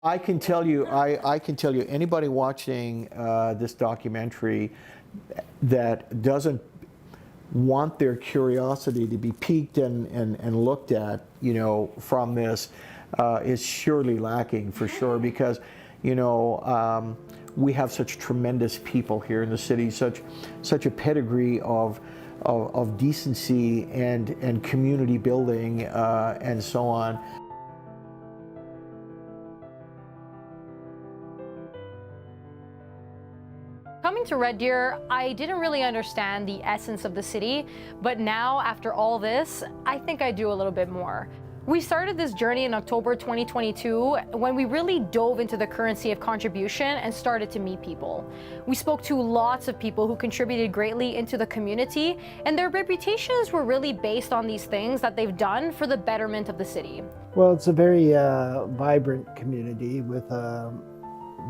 I can tell you, anybody watching this documentary that doesn't want their curiosity to be piqued and looked at, from this, is surely lacking for sure, because, we have such tremendous people here in the city, such a pedigree of decency and community building and so on. Coming to Red Deer, I didn't really understand the essence of the city, but now, after all this, I think I do a little bit more. We started this journey in October 2022 when we really dove into the currency of contribution and started to meet people. We spoke to lots of people who contributed greatly into the community, and their reputations were really based on these things that they've done for the betterment of the city. Well, it's a very vibrant community with a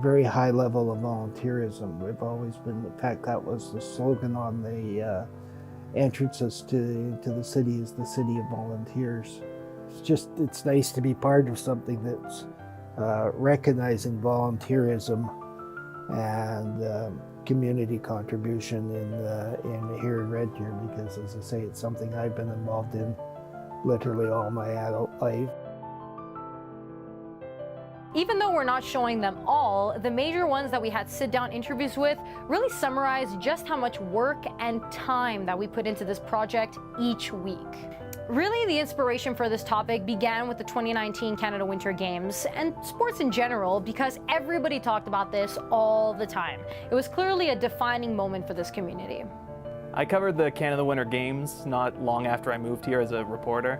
very high level of volunteerism. We've always been, in fact, that was the slogan on the entrances to the city, is the city of volunteers. It's nice to be part of something that's recognizing volunteerism and community contribution in here in Red Deer, because, as I say, it's something I've been involved in literally all my adult life. Even though we're not showing them all, the major ones that we had sit-down interviews with really summarize just how much work and time that we put into this project each week. Really, the inspiration for this topic began with the 2019 Canada Winter Games and sports in general, because everybody talked about this all the time. It was clearly a defining moment for this community. I covered the Canada Winter Games not long after I moved here as a reporter.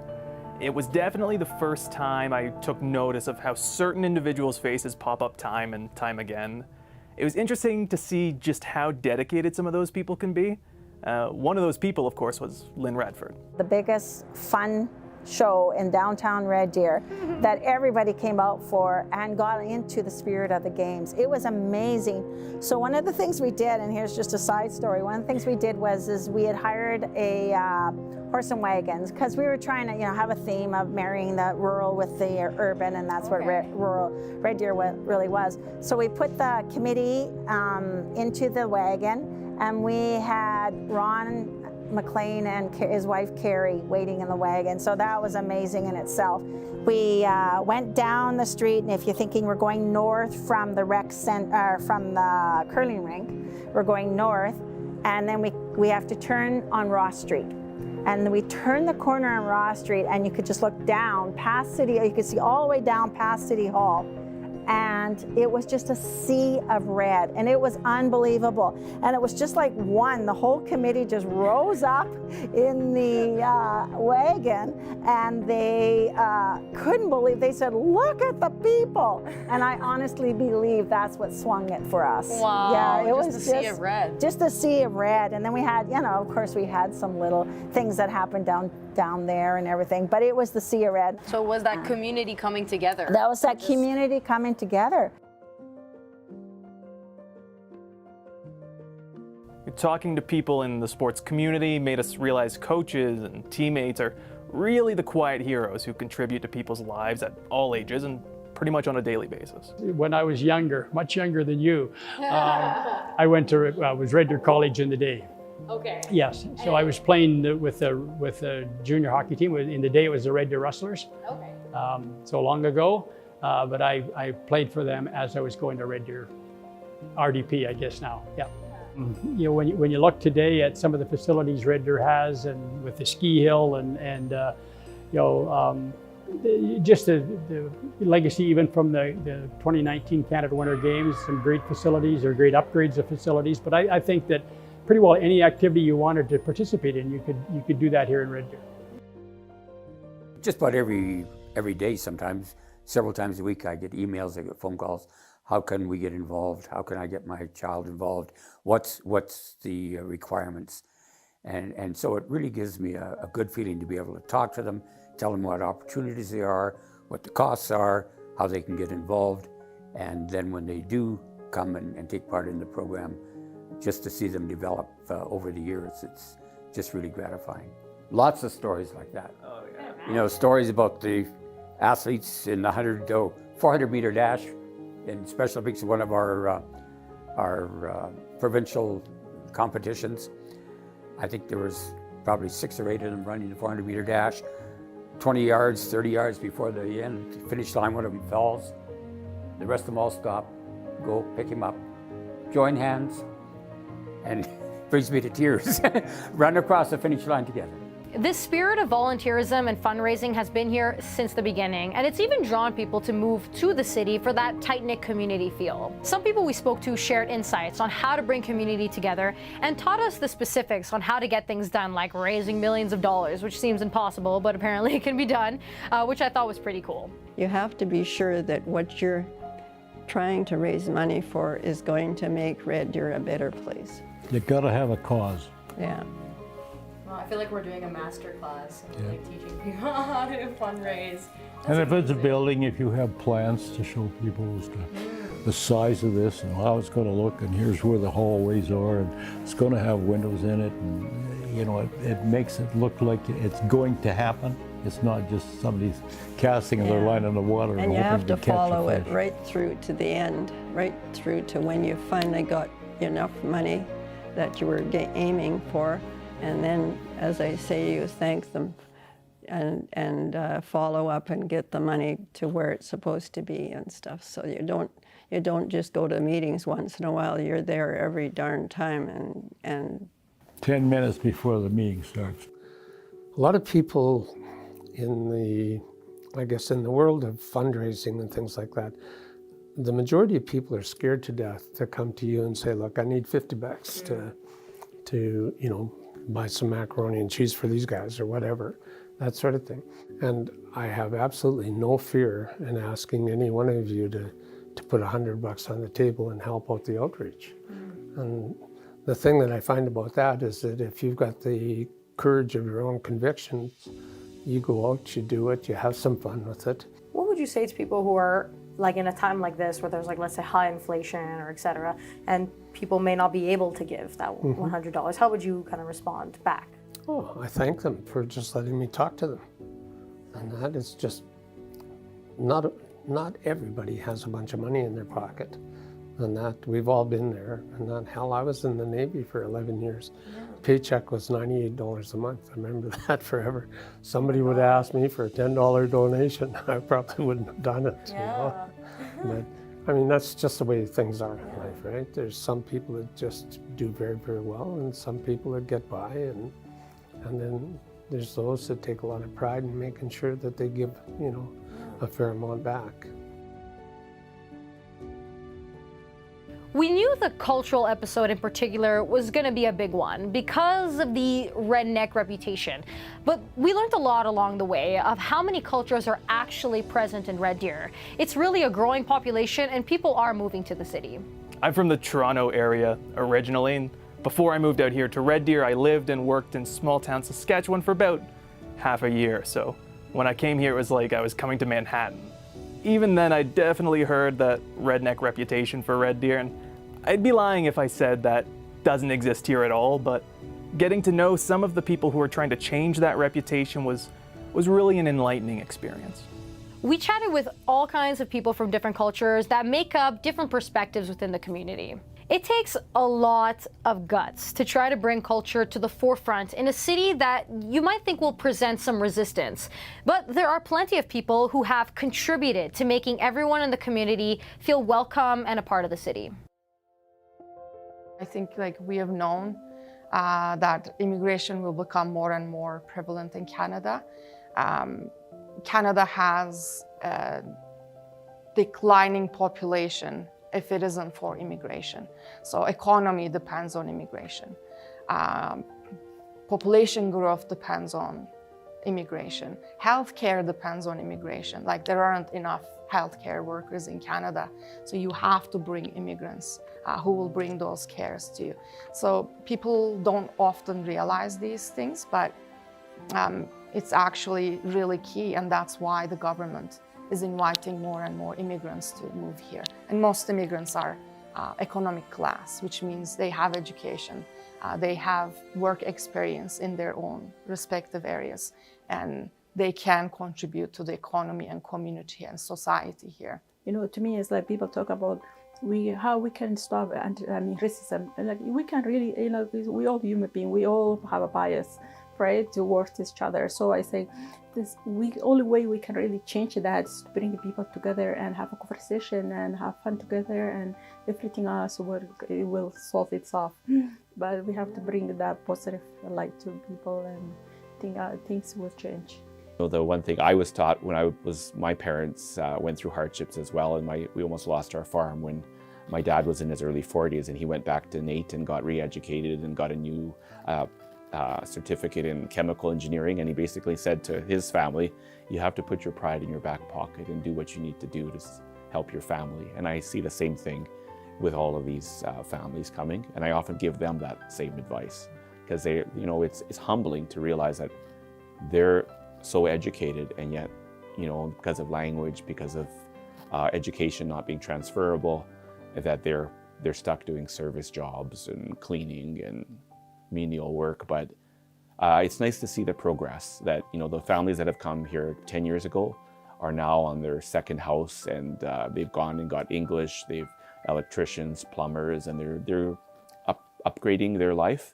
It was definitely the first time I took notice of how certain individuals' faces pop up time and time again. It was interesting to see just how dedicated some of those people can be. One of those people, of course, was Lynn Redford. The biggest fun show in downtown Red Deer that everybody came out for and got into the spirit of the games. It was amazing. So one of the things we did, and here's just a side story, one of the things we did is we had hired a horse and wagons, because we were trying to have a theme of marrying the rural with the urban, and that's what Red Deer really was. So we put the committee into the wagon, and we had Ron McLean and his wife Carrie waiting in the wagon. So that was amazing in itself. We went down the street, and if you're thinking we're going north from the rec center, from the curling rink, we're going north, and then we have to turn on Ross Street. And we turned the corner on Ross Street, and you could just look down past City, you could see all the way down past City Hall. And it was just a sea of red, and it was unbelievable. And it was just like the whole committee just rose up in the wagon, and they couldn't believe, they said, "Look at the people." And I honestly believe that's what swung it for us. Wow, yeah, it just was a sea of red. Just a sea of red. And then we had, of course we had some little things that happened down there and everything, but it was the sea of red. So was that community coming together? That was that community coming together. Talking to people in the sports community made us realize coaches and teammates are really the quiet heroes who contribute to people's lives at all ages and pretty much on a daily basis. When I was younger, much younger than you, I went to was Red Deer College in the day. Okay. Yes, so I was playing with the junior hockey team. In the day, it was the Red Deer Rustlers. Okay. So long ago, but I played for them as I was going to Red Deer RDP, I guess now. Yeah. When you look today at some of the facilities Red Deer has, and with the ski hill and just the legacy even from the 2019 Canada Winter Games, some great facilities or great upgrades of facilities. But I think that pretty well any activity you wanted to participate in, you could do that here in Red Deer. Just about every day, sometimes, several times a week, I get emails, I get phone calls. How can we get involved? How can I get my child involved? What's the requirements? And so it really gives me a good feeling to be able to talk to them, tell them what opportunities there are, what the costs are, how they can get involved. And then when they do come and take part in the program, just to see them develop over the years, it's just really gratifying. Lots of stories like that. Oh, yeah. Stories about the athletes in the 400 meter dash in Special Olympics, one of our provincial competitions. I think there was probably 6 or 8 of them running the 400-meter dash. 20 yards, 30 yards before the end, finish line, one of them falls. The rest of them all stop, go pick him up, join hands, and brings me to tears. Run across the finish line together. This spirit of volunteerism and fundraising has been here since the beginning, and it's even drawn people to move to the city for that tight-knit community feel. Some people we spoke to shared insights on how to bring community together and taught us the specifics on how to get things done, like raising millions of dollars, which seems impossible, but apparently it can be done, which I thought was pretty cool. You have to be sure that what you're trying to raise money for is going to make Red Deer a better place. You gotta have a cause. Yeah. Well, I feel like we're doing a master class, like teaching people how to fundraise. And if it's a building, if you have plans to show people as to the size of this and how it's going to look, and here's where the hallways are, and it's going to have windows in it, and you know, it makes it look like it's going to happen. It's not just somebody's casting their line in the water And you have to catch a follow it fish. right through to the end, right through to when you finally got enough money that you were aiming for. And then, as I say, you thank them and follow up and get the money to where it's supposed to be and stuff. So you don't just go to meetings once in a while. You're there every darn time and 10 minutes before the meeting starts. A lot of people in the world of fundraising and things like that, the majority of people are scared to death to come to you and say, look, I need $50 to you know, buy some macaroni and cheese for these guys or whatever, that sort of thing. And I have absolutely no fear in asking any one of you to put $100 on the table and help out the outreach. And the thing that I find about that is that if you've got the courage of your own convictions, you go out, you do it, you have some fun with it. What would you say to people who are like in a time like this where there's like, let's say, high inflation or et cetera, and people may not be able to give that $100? How would you kind of respond back? Oh, I thank them for just letting me talk to them. And that is just, not everybody has a bunch of money in their pocket. And that, we've all been there. And that, hell, I was in the Navy for 11 years. Paycheck was $98 a month. I remember that forever. Somebody would ask me for a $10 donation. I probably wouldn't have done it. You know? But I mean, that's just the way things are in life, right? There's some people that just do very, very well, and some people that get by, and then there's those that take a lot of pride in making sure that they give, you know, a fair amount back. We knew the cultural episode in particular was going to be a big one because of the redneck reputation. But we learned a lot along the way of how many cultures are actually present in Red Deer. It's really a growing population and people are moving to the city. I'm from the Toronto area originally, and before I moved out here to Red Deer, I lived and worked in small town Saskatchewan for about half a year. So when I came here, it was like I was coming to Manhattan. Even then, I definitely heard that redneck reputation for Red Deer, and I'd be lying if I said that doesn't exist here at all, but getting to know some of the people who are trying to change that reputation was really an enlightening experience. We chatted with all kinds of people from different cultures that make up different perspectives within the community. It takes a lot of guts to try to bring culture to the forefront in a city that you might think will present some resistance. But there are plenty of people who have contributed to making everyone in the community feel welcome and a part of the city. I think we have known that immigration will become more and more prevalent in Canada. Canada has a declining population if it isn't for immigration. So economy depends on immigration. Population growth depends on immigration. Healthcare depends on immigration. There aren't enough healthcare workers in Canada, so you have to bring immigrants who will bring those cares to you. So people don't often realize these things, but it's actually really key, and that's why the government is inviting more and more immigrants to move here. And most immigrants are economic class, which means they have education, they have work experience in their own respective areas, and they can contribute to the economy and community and society here. You know, to me, it's like people talk about how we can stop racism. And like we can really, you know, we all human beings, we all have a bias, right, towards each other. So I say, only way we can really change that is to bring people together and have a conversation and have fun together, and everything else will solve itself. But we have to bring that positive light to people, and things will change. The one thing I was taught when my parents went through hardships as well, and we almost lost our farm when my dad was in his early 40s, and he went back to NAIT and got re-educated and got a new certificate in chemical engineering, and he basically said to his family, you have to put your pride in your back pocket and do what you need to do to help your family. And I see the same thing with all of these families coming, and I often give them that same advice, because it's humbling to realize that they're so educated, and yet, because of language, because of education not being transferable, that they're stuck doing service jobs and cleaning and menial work. But it's nice to see the progress that, the families that have come here 10 years ago are now on their second house, and they've gone and got English, they've electricians, plumbers, and they're upgrading their life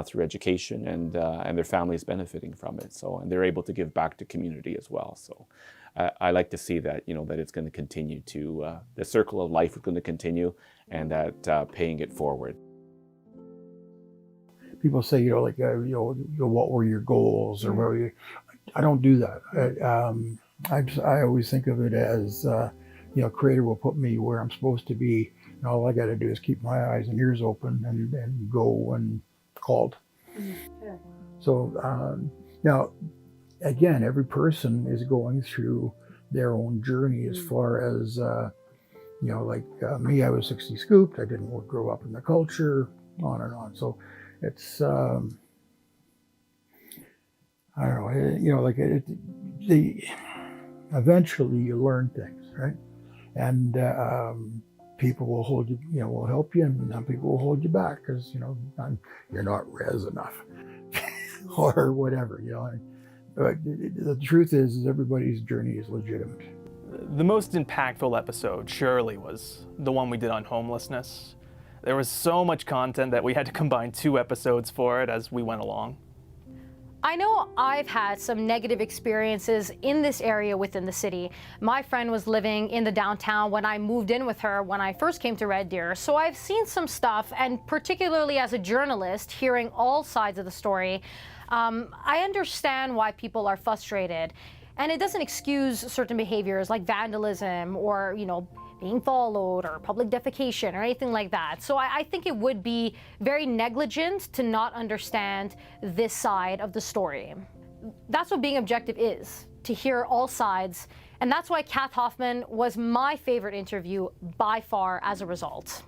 through education, and their families benefiting from it. So, and they're able to give back to community as well. So I like to see that, that it's going to continue to, the circle of life is going to continue, and that paying it forward. People say, what were your goals, or what were you? I don't do that. I always think of it as, Creator will put me where I'm supposed to be, and all I got to do is keep my eyes and ears open and go when called. So now, again, every person is going through their own journey as far as, me, I was 60 scooped, I didn't grow up in the culture, on and on. So it's, I don't know, eventually you learn things, right? And people will hold you, will help you, and some people will hold you back because, you're not res enough or whatever, But the truth is everybody's journey is legitimate. The most impactful episode surely was the one we did on homelessness. There was so much content that we had to combine 2 episodes for it as we went along. I know I've had some negative experiences in this area within the city. My friend was living in the downtown when I moved in with her when I first came to Red Deer, so I've seen some stuff, and particularly as a journalist, hearing all sides of the story, I understand why people are frustrated. And it doesn't excuse certain behaviors like vandalism or, being followed or public defecation or anything like that. So I think it would be very negligent to not understand this side of the story. That's what being objective is, to hear all sides. And that's why Kath Hoffman was my favorite interview by far as a result.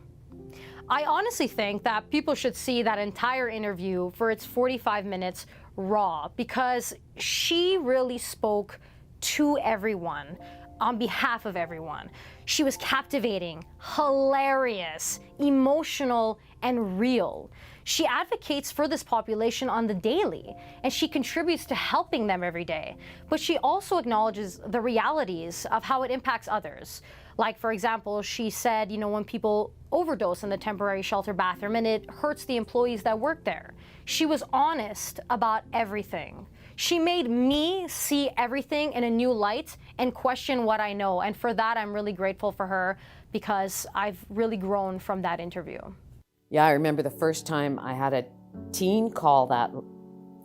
I honestly think that people should see that entire interview for its 45 minutes raw, because she really spoke to everyone, on behalf of everyone. She was captivating, hilarious, emotional, and real. She advocates for this population on the daily, and she contributes to helping them every day. But she also acknowledges the realities of how it impacts others. Like, for example, she said, when people overdose in the temporary shelter bathroom and it hurts the employees that work there. She was honest about everything. She made me see everything in a new light and question what I know. And for that, I'm really grateful for her, because I've really grown from that interview. Yeah, I remember the first time I had a teen call that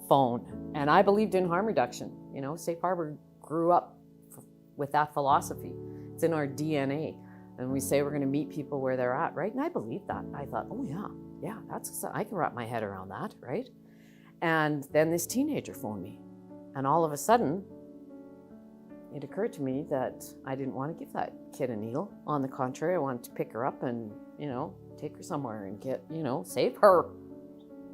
phone, and I believed in harm reduction. Safe Harbor grew up with that philosophy. It's in our DNA. And we say we're going to meet people where they're at, right? And I believed that. I thought, oh yeah, I can wrap my head around that, right? And then this teenager phoned me. And all of a sudden, it occurred to me that I didn't want to give that kid a needle. On the contrary, I wanted to pick her up and, take her somewhere and get, save her,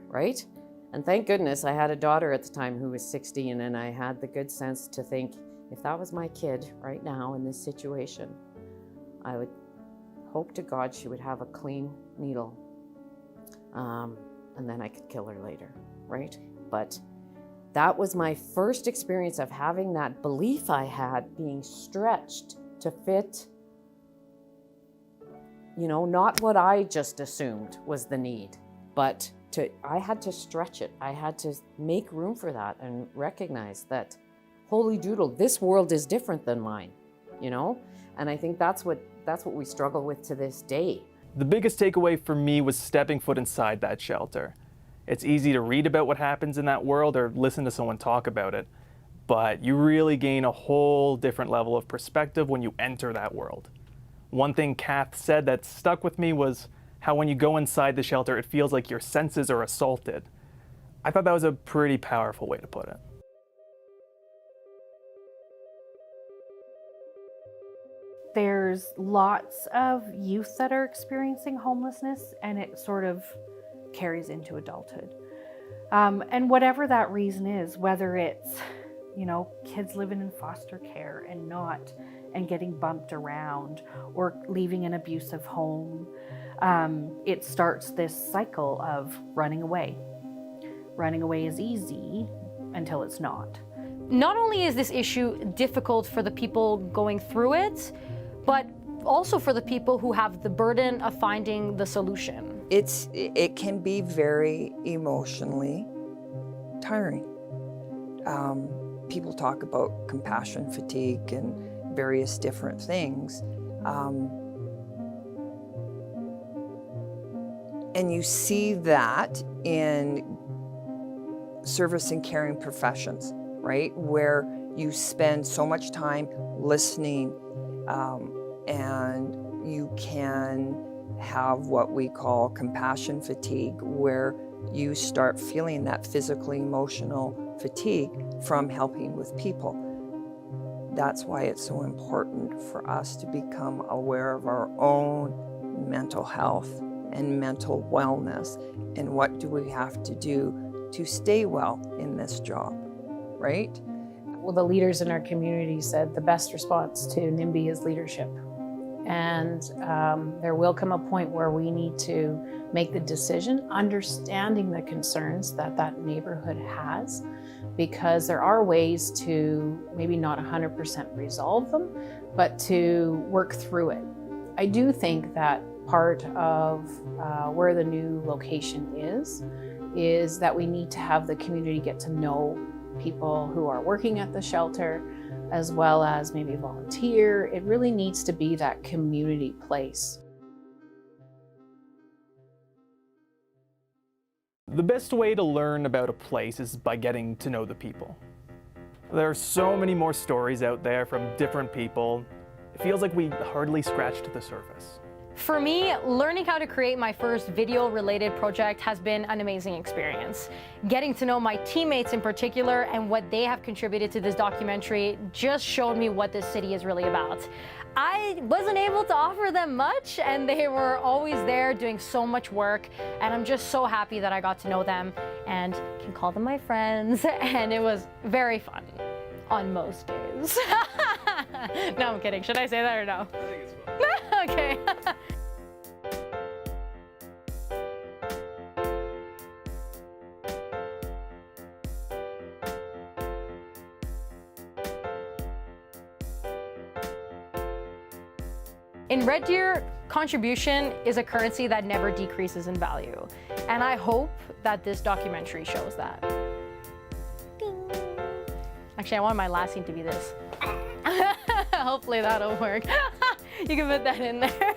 right? And thank goodness I had a daughter at the time who was 16, and I had the good sense to think, if that was my kid right now in this situation, I would hope to God she would have a clean needle, and then I could kill her later, right? But that was my first experience of having that belief I had being stretched to fit you know, not what I just assumed was the need, but I had to stretch it. I had to make room for that and recognize that, holy doodle, this world is different than mine, you know? And I think that's what we struggle with to this day. The biggest takeaway for me was stepping foot inside that shelter. It's easy to read about what happens in that world or listen to someone talk about it, but you really gain a whole different level of perspective when you enter that world. One thing Kath said that stuck with me was how when you go inside the shelter, it feels like your senses are assaulted. I thought that was a pretty powerful way to put it. There's lots of youth that are experiencing homelessness, and it sort of carries into adulthood. And whatever that reason is, whether it's, you know, kids living in foster care and getting bumped around, or leaving an abusive home, it starts this cycle of running away. Running away is easy until it's not. Not only is this issue difficult for the people going through it, but also for the people who have the burden of finding the solution. It can be very emotionally tiring. People talk about compassion fatigue and various different things. And you see that in service and caring professions, right? Where you spend so much time listening, and you can have what we call compassion fatigue, where you start feeling that physical, emotional fatigue from helping with people. That's why it's so important for us to become aware of our own mental health and mental wellness, and what do we have to do to stay well in this job, right? Well, the leaders in our community said the best response to NIMBY is leadership. And there will come a point where we need to make the decision, understanding the concerns that that neighborhood has, because there are ways to maybe not 100% resolve them, but to work through it. I do think that part of where the new location is that we need to have the community get to know people who are working at the shelter, as well as maybe volunteer. It really needs to be that community place. The best way to learn about a place is by getting to know the people. There are so many more stories out there from different people. It feels like we hardly scratched the surface. For me, learning how to create my first video-related project has been an amazing experience. Getting to know my teammates in particular and what they have contributed to this documentary just showed me what this city is really about. I wasn't able to offer them much, and they were always there doing so much work, and I'm just so happy that I got to know them and can call them my friends, and it was very fun on most days. No, I'm kidding. Should I say that or no? I think it's fun. Okay. In Red Deer, contribution is a currency that never decreases in value. And I hope that this documentary shows that. Ding. Actually, I want my last scene to be this. Hopefully that'll work. You can put that in there.